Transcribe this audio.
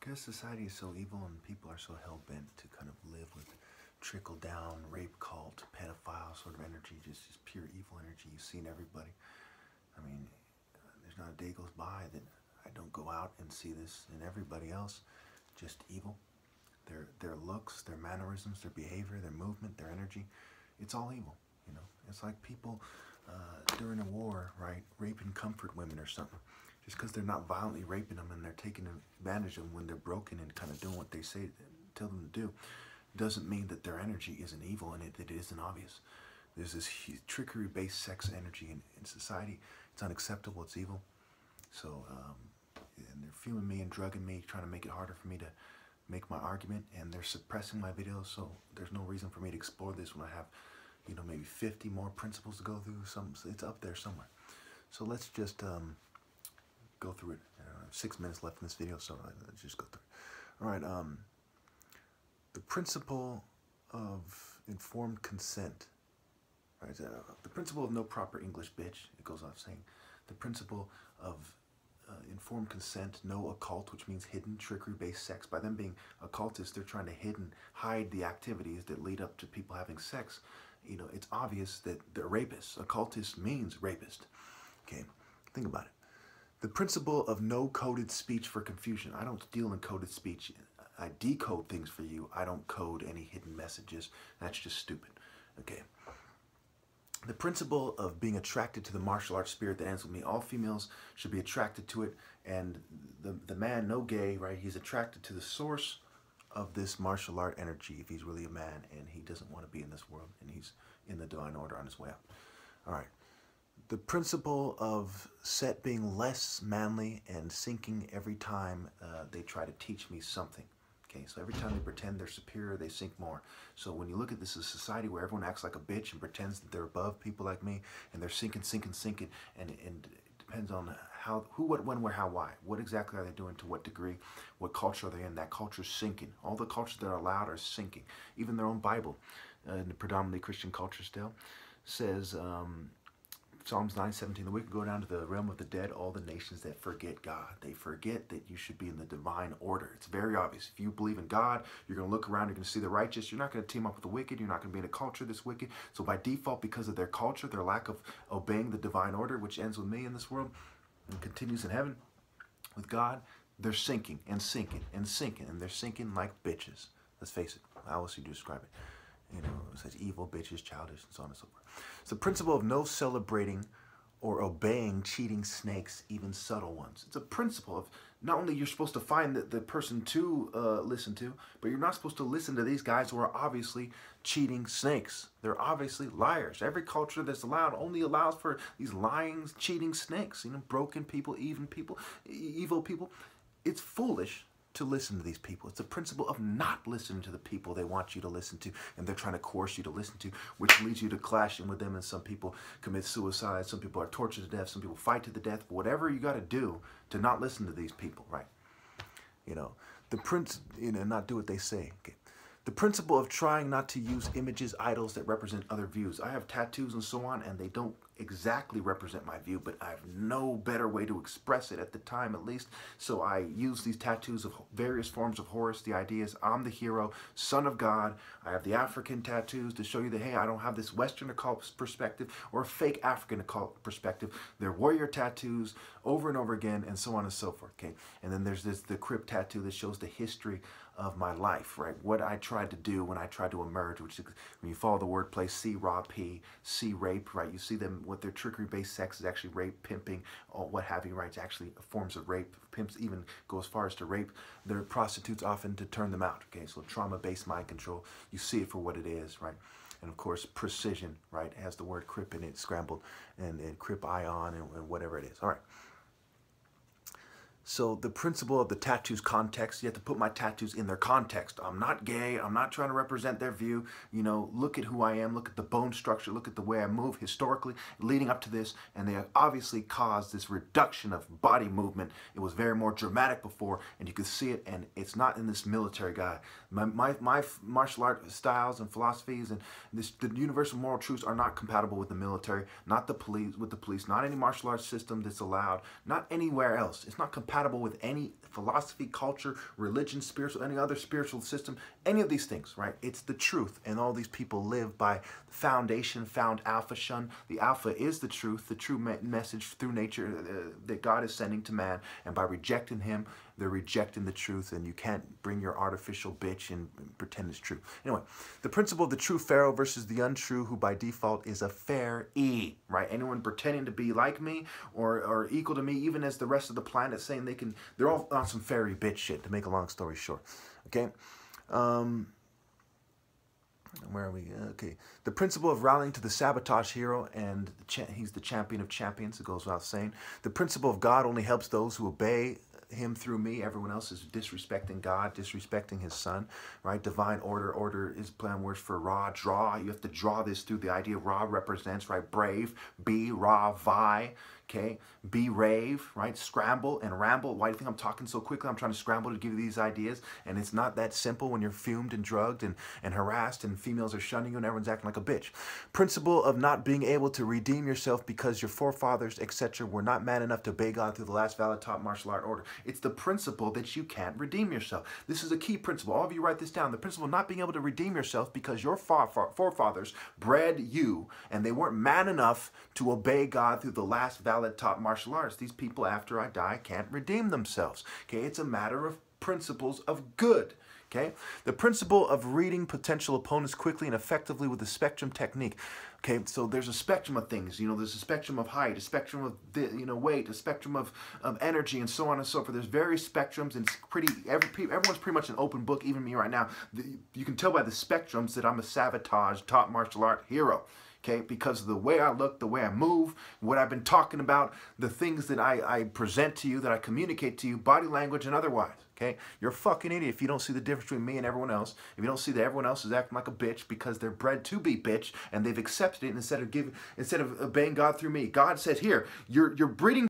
because society is so evil and people are so hell-bent to kind of live with trickle-down, rape cult, pedophile sort of energy, just pure evil energy you see in everybody. I mean, there's not a day goes by that I don't go out and see this in everybody else. Just evil. Their looks, their mannerisms, their behavior, their movement, their energy, it's all evil, you know. It's like people during a war, right, raping comfort women or something. Just because they're not violently raping them and they're taking advantage of them when they're broken and kind of doing what they tell them to do, doesn't mean that their energy isn't evil and it isn't obvious. There's this trickery-based sex energy in society. It's unacceptable. It's evil. So, and they're fueling me and drugging me, trying to make it harder for me to make my argument, and they're suppressing my videos, so there's no reason for me to explore this when I have, you know, maybe 50 more principles to go through. It's up there somewhere. So let's just go through it. 6 minutes left in this video, so let's just go through it. All right, the principle of informed consent. Right, the principle of no proper English, bitch. It goes off saying. The principle of informed consent, no occult, which means hidden, trickery-based sex. By them being occultists, they're trying to hide the activities that lead up to people having sex. You know, it's obvious that they're rapists. Occultist means rapist. Okay, think about it. The principle of no coded speech for confusion. I don't deal in coded speech. I decode things for you. I don't code any hidden messages. That's just stupid. Okay. The principle of being attracted to the martial arts spirit that ends with me. All females should be attracted to it, and the man, no gay, right? He's attracted to the source of this martial art energy if he's really a man and he doesn't want to be in this world and he's in the divine order on his way out. All right. The principle of Set being less manly and sinking every time they try to teach me something. Okay, so every time they pretend they're superior, they sink more. So when you look at this as a society where everyone acts like a bitch and pretends that they're above people like me, and they're sinking, and it depends on how, who, what, when, where, how, why. What exactly are they doing, to what degree, what culture are they in? That culture's sinking. All the cultures that are allowed are sinking. Even their own Bible, in the predominantly Christian culture still, says, Psalms 9:17, the wicked go down to the realm of the dead, all the nations that forget God. They forget that you should be in the divine order. It's very obvious. If you believe in God, you're going to look around, you're going to see the righteous. You're not going to team up with the wicked. You're not going to be in a culture that's wicked. So by default, because of their culture, their lack of obeying the divine order, which ends with me in this world and continues in heaven with God, they're sinking and sinking and sinking. And they're sinking like bitches. Let's face it. How else do you describe it? You know, such evil, bitches, childish, and so on and so forth. It's the principle of no celebrating or obeying cheating snakes, even subtle ones. It's a principle of not only you're supposed to find the person to listen to, but you're not supposed to listen to these guys who are obviously cheating snakes. They're obviously liars. Every culture that's allowed only allows for these lying, cheating snakes, you know, broken people, evil people. It's foolish to listen to these people. It's the principle of not listening to the people they want you to listen to, and they're trying to coerce you to listen to, which leads you to clashing with them, and some people commit suicide, some people are tortured to death, some people fight to the death. But whatever you got to do to not listen to these people, right? You know, not do what they say. Okay. The principle of trying not to use images, idols that represent other views. I have tattoos and so on, and they don't exactly represent my view, but I have no better way to express it at the time, at least. So I use these tattoos of various forms of Horus. The idea is I'm the hero, son of God. I have the African tattoos to show you that, hey, I don't have this Western occult perspective or fake African occult perspective. They're warrior tattoos over and over again, and so on and so forth. Okay, and then there's the crypt tattoo that shows the history of my life, right? What I tried to do when I tried to emerge, which is when you follow the wordplay, C, raw, P, C, rape, right? You see them, what their trickery-based sex is actually rape, pimping, or what have you, right? It's actually forms of rape. Pimps even go as far as to rape their prostitutes often to turn them out, okay? So trauma-based mind control, you see it for what it is, right? And of course, precision, right? It has the word crip in it, scrambled, and crip ion, and whatever it is. All right. So the principle of the tattoos context, you have to put my tattoos in their context. I'm not gay. I'm not trying to represent their view. You know, look at who I am. Look at the bone structure. Look at the way I move historically leading up to this. And they obviously caused this reduction of body movement. It was very more dramatic before, and you could see it, and it's not in this military guy. My martial art styles and philosophies and the universal moral truths are not compatible with the military, not the police, not any martial arts system that's allowed, not anywhere else. It's not compatible compatible with any philosophy, culture, religion, spiritual, any other spiritual system, any of these things, right? It's the truth. And all these people live by the foundation found Alpha Shun. The Alpha is the true message through nature that God is sending to man. And by rejecting him, they're rejecting the truth, and you can't bring your artificial bitch and pretend it's true. Anyway, the principle of the true Pharaoh versus the untrue, who by default is a fair E, right? Anyone pretending to be like me or equal to me, even as the rest of the planet saying they can, they're all on some fairy bitch shit, to make a long story short. Okay? Where are we? Okay. The principle of rallying to the sabotage hero, and he's the champion of champions, it goes without saying. The principle of God only helps those who obey him through me. Everyone else is disrespecting God, disrespecting his son, right? Divine order. Order is play on words for Ra, draw. You have to draw this through the idea of Ra represents, right? Brave, be, Ra, vi. Okay, be rave, right? Scramble and ramble. Why do you think I'm talking so quickly? I'm trying to scramble to give you these ideas, and it's not that simple when you're fumed and drugged and harassed, and females are shunning you, and everyone's acting like a bitch. Principle of not being able to redeem yourself because your forefathers, etc., were not man enough to obey God through the last valid top martial art order. It's the principle that you can't redeem yourself. This is a key principle. All of you write this down. The principle of not being able to redeem yourself because your forefathers bred you, and they weren't man enough to obey God through the last valid top martial arts. These people, after I die, can't redeem themselves. Okay, it's a matter of principles of good. Okay, the principle of reading potential opponents quickly and effectively with the spectrum technique. Okay, so there's a spectrum of things. You know, there's a spectrum of height, a spectrum of weight, a spectrum of energy, and so on and so forth. There's various spectrums, and it's everyone's pretty much an open book. Even me right now, you can tell by the spectrums that I'm a sabotage top martial art hero. Okay, because of the way I look, the way I move, what I've been talking about, the things that I present to you, that I communicate to you, body language and otherwise. Okay, you're a fucking idiot if you don't see the difference between me and everyone else. If you don't see that everyone else is acting like a bitch because they're bred to be bitch and they've accepted it instead of obeying God through me. God said, here, you're breeding